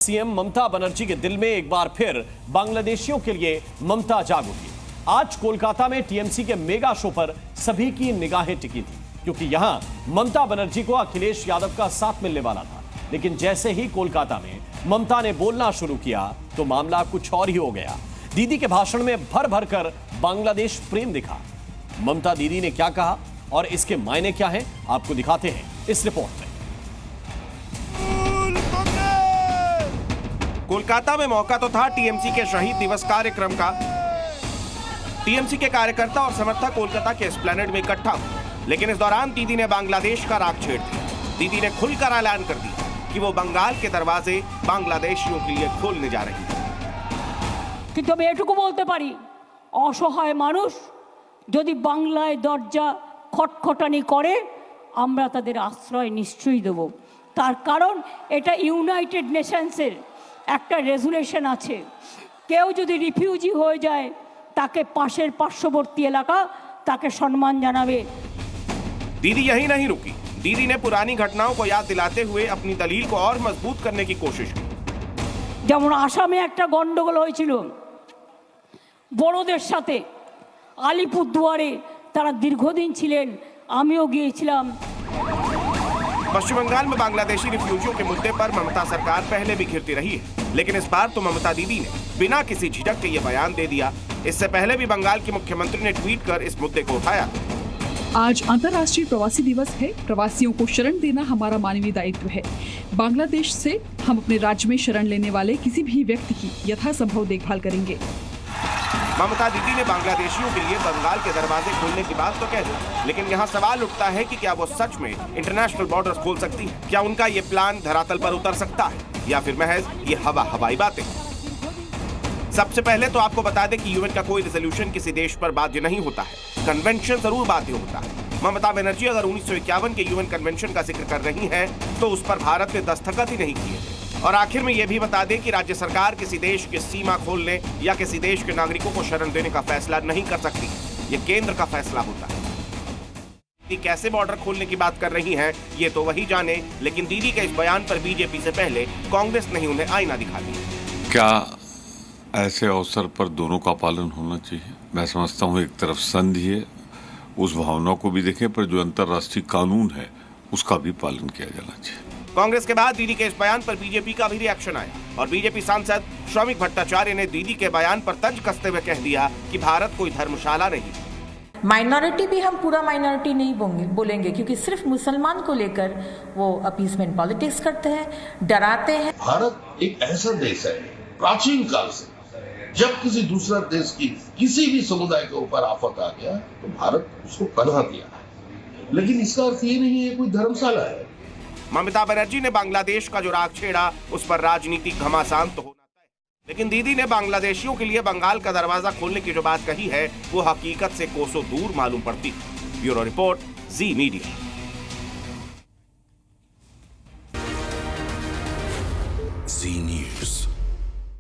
CM Mamata Banerjee के दिल में एक बार फिर बांग्लादेशियों के लिए ममता जाग उठी। आज कोलकाता में टीएमसी के मेगा शो पर सभी की निगाहें टिकी थी, क्योंकि यहां ममता बनर्जी को अखिलेश यादव का साथ मिलने वाला था। लेकिन जैसे ही कोलकाता में ममता ने बोलना शुरू किया तो मामला कुछ और ही हो गया। दीदी के भाषण में भर भर कर बांग्लादेश प्रेम दिखा। ममता दीदी ने क्या कहा और इसके मायने क्या हैं, आपको दिखाते हैं इस रिपोर्ट में। कोलकाता में मौका तो था टीएमसी के शहीद दिवस कार्यक्रम का। टीएमसी के कार्यकर्ता और समर्थक कोलकाता के एस्प्लेनेड में इकट्ठा हुए, लेकिन इस दौरान दीदी ने बांग्लादेश का राग छेड़ दिया। दीदी ने खुलकर ऐलान कर दिया कि वो बंगाल के दरवाजे बांग्लादेशियों के लिए खोलने जा रही है। কিন্তু আমি এটুকু বলতে পারি, অসহায় মানুষ যদি বাংলায় দরজা খটখটানি করে আমরা তাদের আশ্রয় নিশ্চয়ই দেব। তার কারণ এটা ইউনাইটেড নেশনসের একটা রেজুলেশন আছে। কেউ যদি রিফিউজি হয়ে যায় তাকে পাশের পার্শ্ববর্তী এলাকা তাকে সম্মান জানাবে। दीदी यही नहीं रुकी। दीदी ने पुरानी घटनाओं को याद दिलाते हुए अपनी दलील को और मजबूत करने की कोशिश की। যেমন আসামে একটা গন্ডগোল হয়েছিল বড়দের সাথে, আলিপুরদুয়ারে তারা দীর্ঘদিন ছিলেন, আমিও গিয়েছিলাম। पश्चिम बंगाल में बांग्लादेशी रिफ्यूजियों के मुद्दे पर ममता सरकार पहले भी घिरती रही है, लेकिन इस बार तो ममता दीदी ने बिना किसी झिझक के ये बयान दे दिया। इससे पहले भी बंगाल के मुख्यमंत्री ने ट्वीट कर इस मुद्दे को उठाया। आज अंतर्राष्ट्रीय प्रवासी दिवस है। प्रवासियों को शरण देना हमारा मानवीय दायित्व है। बांग्लादेश से हम अपने राज्य में शरण लेने वाले किसी भी व्यक्ति की यथासंभव देखभाल करेंगे। ममता दीदी ने बांग्लादेशियों के लिए बंगाल के दरवाजे खोलने की बात तो कह दी, लेकिन यहाँ सवाल उठता है कि क्या वो सच में इंटरनेशनल बॉर्डर्स खोल सकती है? क्या उनका ये प्लान धरातल पर उतर सकता है या फिर महज ये हवाई बातें? सबसे पहले तो आपको बता दें कि यूएन का कोई रेजोल्यूशन किसी देश पर बाध्य नहीं होता है। कन्वेंशन जरूर बाध्य होता है। ममता बनर्जी अगर 1951 के यूएन कन्वेंशन का जिक्र कर रही हैं, तो उस पर भारत ने दस्तखत ही नहीं किए थे। और आखिर में यह भी बता दें कि राज्य सरकार किसी देश की सीमा खोलने या किसी देश के नागरिकों को शरण देने का फैसला नहीं कर सकती। ये केंद्र का फैसला होता है। दीदी कैसे बॉर्डर खोलने की बात कर रही हैं, ये तो वही जाने। लेकिन दीदी के इस बयान पर बीजेपी से पहले कांग्रेस ने ही उन्हें आईना दिखा दिया। क्या ऐसे अवसर पर दोनों का पालन होना चाहिए? मैं समझता हूँ एक तरफ संधि है, उस भावना को भी देखें, पर जो अंतर्राष्ट्रीय कानून है उसका भी पालन किया जाना चाहिए। कांग्रेस के बाद दीदी के इस बयान पर बीजेपी का भी रिएक्शन आया और बीजेपी सांसद श्रमिक भट्टाचार्य ने दीदी के बयान पर तंज कसते हुए कह दिया कि भारत कोई धर्मशाला नहीं। माइनॉरिटी भी हम पूरा माइनॉरिटी नहीं बोलेंगे, क्योंकि सिर्फ मुसलमान को लेकर वो अपीसमेंट पॉलिटिक्स करते हैं, डराते हैं। भारत एक ऐसा देश है, प्राचीन काल से जब किसी दूसरा देश की किसी भी समुदाय के ऊपर आफत आ गया तो भारत उसको पनाह दिया, लेकिन इसका अर्थ ये नहीं है कोई धर्मशाला है। ममता बनर्जी ने बांग्लादेश का जो राग छेड़ा उस पर राजनीतिक घमासान तो होना तय, लेकिन दीदी ने बांग्लादेशियों के लिए बंगाल का दरवाजा खोलने की जो बात कही है वो हकीकत से कोसों दूर मालूम पड़ती। ब्यूरो रिपोर्ट, जी मीडिया।